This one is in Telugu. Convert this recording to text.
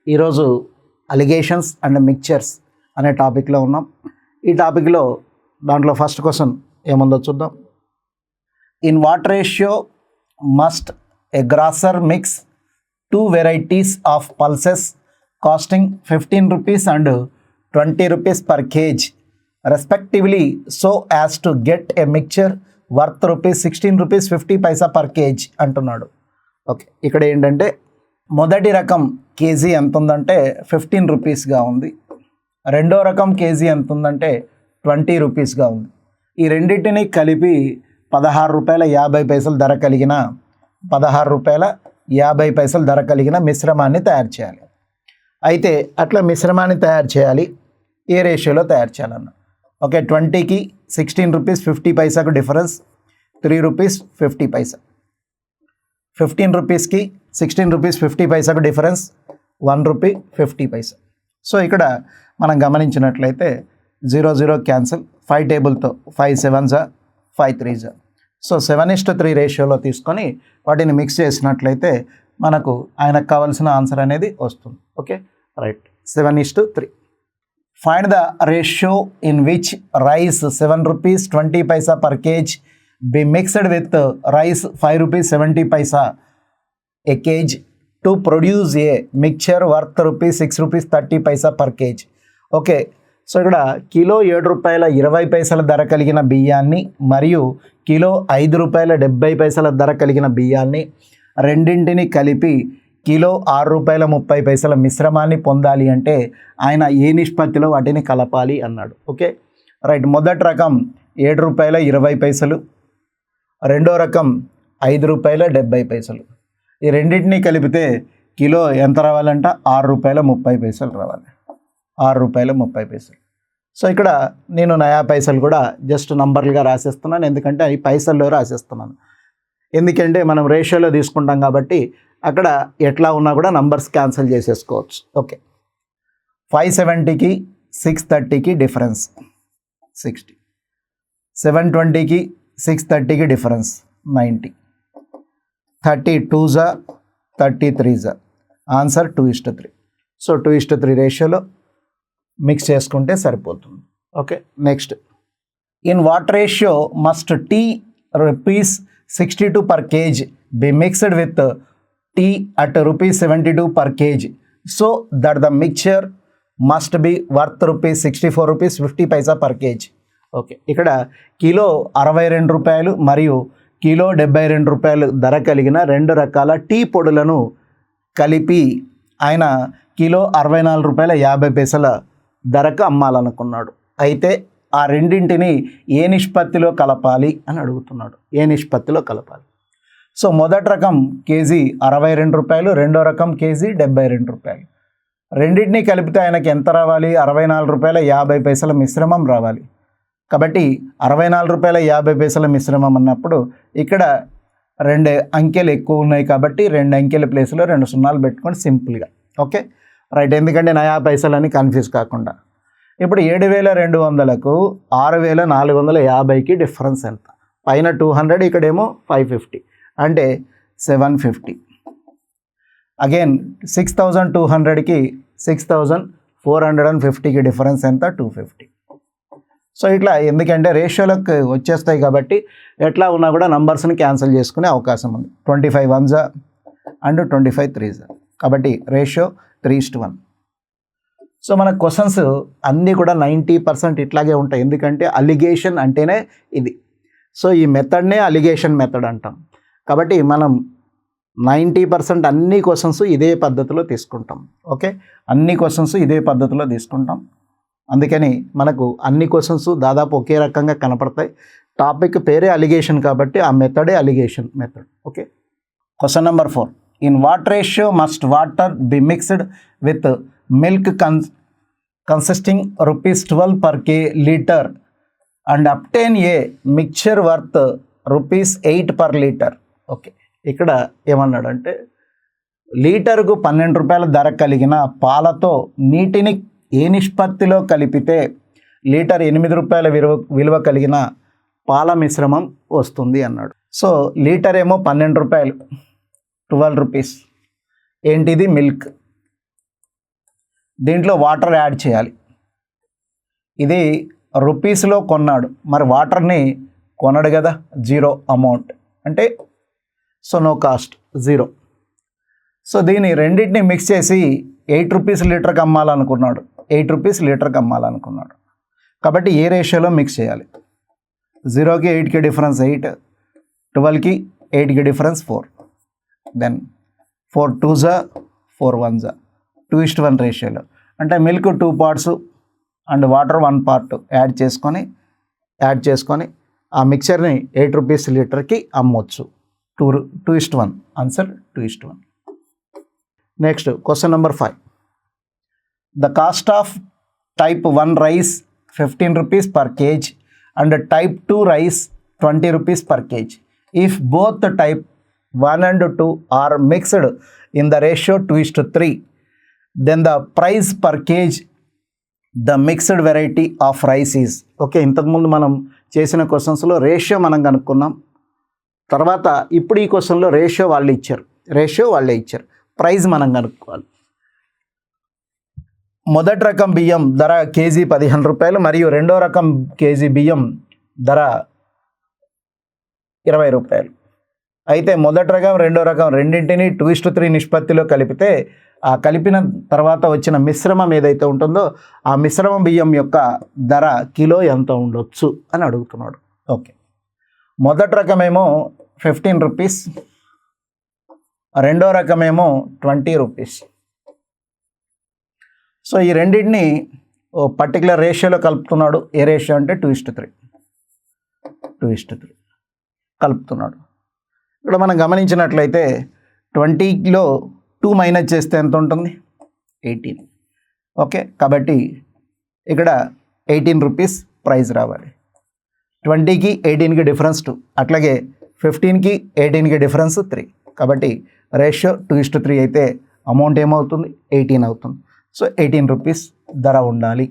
ఈరోజు అలిగేషన్స్ అండ్ మిక్చర్స్ అనే టాపిక్లో ఉన్నాం. ఈ టాపిక్లో దాంట్లో ఫస్ట్ క్వశ్చన్ ఏముందో చూద్దాం. In what ratio must a grosser mix 2 varieties of pulses costing 15 rupees and 20 rupees per kg respectively so as to get a mixture worth rupees 16 rupees 50 paisa per kg అంటున్నాడు. ఓకే, ఇక్కడ ఏంటంటే మొదటి రకం కేజీ ఎంత ఉందంటే 15 రూపీస్గా ఉంది. రెండో రకం కేజీ ఎంత ఉందంటే 20 రూపీస్గా ఉంది. ఈ రెండింటిని కలిపి 16 రూపాయల 50 పైసలు ధర కలిగిన 16 రూపాయల 50 పైసలు ధర కలిగిన మిశ్రమాన్ని తయారు చేయాలి. అయితే అట్లా మిశ్రమాన్ని తయారు చేయాలి, ఏ రేషియోలో తయారు చేయాలన్న. ఓకే, 20కి 16 రూపీస్ 50 పైసాకు డిఫరెన్స్ 3 రూపీస్ 50 పైసా. 15 రూపీస్కి 16 రూపీస్ 50 పైసాకు డిఫరెన్స్ 1 రూపీ 50 పైసా. సో ఇక్కడ మనం గమనించినట్లయితే 0 0 క్యాన్సిల్, 5 టేబుల్తో 5 7s 5 3s. సో 7:3 రేషియోలో తీసుకొని వాటిని మిక్స్ చేసినట్లయితే మనకు ఆయనకు కావాల్సిన ఆన్సర్ అనేది వస్తుంది. Okay, right, 7:3. Find the ratio in which rice 7 rupees 20 paisa per kg be mixed with rice 5 rupees 70 paisa a kg to produce a mixture worth rupees 6 rupees 30 paisa per kg. Okay, so ఇక్కడ కిలో 7 రూపాయల 20 పైసల ధర కలిగిన బియ్యాన్ని మరియు కిలో 5 రూపాయల 70 పైసల ధర కలిగిన బియ్యాన్ని రెండింటిని కలిపి కిలో 6 రూపాయల 30 పైసల మిశ్రమాన్ని పొందాలి అంటే ఆయన ఏ నిష్పత్తిలో వాటిని కలపాలి అన్నాడు. Okay, right. మొదటి రకం 7 రూపాయల 20 పైసలు, రెండో రకం 5 రూపాయల 70 పైసలు. ఈ రెండింటిని కలిపితే కిలో ఎంత రావాలంట 6 రూపాయల 30 పైసలు రావాలి. 6 రూపాయల 30 పైసలు. సో ఇక్కడ నేను నయా పైసలు కూడా జస్ట్ నంబర్లుగా రాసేస్తున్నాను, ఎందుకంటే అవి పైసల్లో రాసేస్తున్నాను. ఎందుకంటే మనం రేషియోలో తీసుకుంటాం కాబట్టి అక్కడ ఎట్లా ఉన్నా కూడా నంబర్స్ క్యాన్సిల్ చేసేసుకోవచ్చు. ఓకే, 570కి 630కి డిఫరెన్స్ 60, 720కి 630కి difference 90, 32s 33s. Answer 2:3. So 2:3 రేషియోలో మిక్స్ చేసుకుంటే సరిపోతుంది. Okay, next. In what ratio must tea rupees 62 per kg be mixed with tea at rupees 72 per kg so that the mixture must be worth rupees 64 rupees 50 paisa per kg. Okay, ఇక్కడ కిలో 62 రూపాయలు మరియు కిలో 72 రూపాయలు ధర కలిగిన 2 రకాల టీ పొడులను కలిపి ఆయన కిలో 64 రూపాయల 50 పైసల ధరకు అమ్మాలనుకున్నాడు. అయితే ఆ రెండింటిని ఏ నిష్పత్తిలో కలపాలి అని అడుగుతున్నాడు. ఏ నిష్పత్తిలో కలపాలి? సో మొదటి రకం కేజీ 62 రూపాయలు, రెండో రకం కేజీ 72 రూపాయలు. రెండింటినీ కలిపితే ఆయనకి ఎంత రావాలి? 64 రూపాయల 50 పైసల మిశ్రమం రావాలి. కాబట్టి 64 రూపాయల 50 పైసల మిశ్రమం అన్నప్పుడు ఇక్కడ 2 అంకెలు ఎక్కువ ఉన్నాయి కాబట్టి 2 అంకెల ప్లేస్లో 2 సున్నాలు పెట్టుకొని సింపుల్గా. Okay, right. ఎందుకంటే నయా పైసలని కన్ఫ్యూజ్ కాకుండా. ఇప్పుడు 7,200కు 6,450కి డిఫరెన్స్ ఎంత? పైన 200, ఇక్కడేమో 550 అంటే 750. అగైన్ 6,200కి 6,450కి డిఫరెన్స్ ఎంత? 250. సో ఇట్లా, ఎందుకంటే రేషియోలకు వచ్చేస్తాయి కాబట్టి ఎట్లా ఉన్నా కూడా నంబర్స్ని క్యాన్సిల్ చేసుకునే అవకాశం ఉంది. 25 1s అండ్ 25 3s. కాబట్టి రేషియో 3:1. సో మన క్వశ్చన్స్ అన్నీ కూడా 90% ఇట్లాగే ఉంటాయి, ఎందుకంటే అలిగేషన్ అంటేనే ఇది. సో ఈ మెథడ్నే అలిగేషన్ మెథడ్ అంటాం. కాబట్టి మనం 90% అన్ని క్వశ్చన్స్ ఇదే పద్ధతిలో తీసుకుంటాం. ఓకే, అన్ని క్వశ్చన్స్ ఇదే పద్ధతిలో తీసుకుంటాం. అందుకని మనకు అన్ని క్వశ్చన్స్ దాదాపు ఒకే రకంగా కనపడతాయి. టాపిక్ పేరే అలిగేషన్ కాబట్టి ఆ మెథడే alligation method. Okay, question number 4. In what ratio must water be mixed with milk consisting rupees 12 per litre and obtain a mixture worth rupees 8 per litre. Okay, ఇక్కడ ఏమన్నాడంటే లీటరుకు 12 రూపాయల ధర కలిగిన పాలతో నీటిని ఏ నిష్పత్తిలో కలిపితే లీటర్ 8 రూపాయల విలువ కలిగిన పాల మిశ్రమం వస్తుంది అన్నాడు. సో లీటర్ ఏమో 12 రూపాయలు, 12 రూపీస్. ఏంటిది? మిల్క్. దీంట్లో వాటర్ యాడ్ చేయాలి. ఇది రూపీస్లో కొన్నాడు, మరి వాటర్ని కొనడు కదా, 0 అమౌంట్ అంటే సో నో కాస్ట్ 0. సో దీని రెండింటిని మిక్స్ చేసి 8 రూపీస్ లీటర్కి అమ్మాలనుకున్నాడు, 8 రూపీస్ లీటర్కి అమ్మాలనుకున్నాడు. కాబట్టి ఏ రేషియోలో మిక్స్ చేయాలి? 0కి 8కి డిఫరెన్స్ 8, 12కి 8కి డిఫరెన్స్ 4, దెన్ 4 2s 4 1s 2:1 రేషియోలో. అంటే milk 2 parts and water 1 part add చేసుకొని ఆ మిక్చర్ని 8 రూపీస్ లీటర్కి అమ్మవచ్చు. 2:1 answer 2:1. Next question number 5. The cost of type 1 rice 15 rupees per kg and type 2 rice 20 rupees per kg. If both the type 1 and 2 are mixed in the ratio 2:3, then the price per kg the mixed variety of rice is. Okay, ఇంతకుముందు మనం చేసిన క్వశ్చన్స్లో రేషియో మనం కనుక్కున్నాం. తర్వాత ఇప్పుడు ఈ క్వశ్చన్లో రేషియో వాళ్ళే ఇచ్చారు, ప్రైస్ మనం కనుక్కోవాలి. మొదటి రకం బియ్యం ధర కేజీ 15 రూపాయలు మరియు రెండో రకం కేజీ బియ్యం ధర 20 రూపాయలు. అయితే మొదటి రకం రెండో రకం రెండింటిని 2:3 నిష్పత్తిలో కలిపితే ఆ కలిపిన తర్వాత వచ్చిన మిశ్రమం ఏదైతే ఉంటుందో ఆ మిశ్రమ బియ్యం యొక్క ధర కిలో ఎంత ఉండొచ్చు అని అడుగుతున్నాడు. ఓకే, మొదటి రకమేమో 15 రూపీస్, రెండో రకమేమో 20 రూపీస్. సో ఈ రెండింటిని ఓ పర్టికులర్ రేషియోలో కలుపుతున్నాడు. ఏ రేషియో అంటే 2:3 కలుపుతున్నాడు. ఇక్కడ మనం గమనించినట్లయితే 20లో 2 మైనస్ చేస్తే ఎంత ఉంటుంది? 18. ఓకే, కాబట్టి ఇక్కడ 18 రూపీస్ ప్రైస్ రావాలి. 20కి 18కి డిఫరెన్స్ 2, అట్లాగే 15కి 18కి డిఫరెన్స్ 3. కాబట్టి రేషియో 2:3 అయితే అమౌంట్ ఏమవుతుంది? 18 అవుతుంది. సో 18 రూపీస్ ధర ఉండాలి.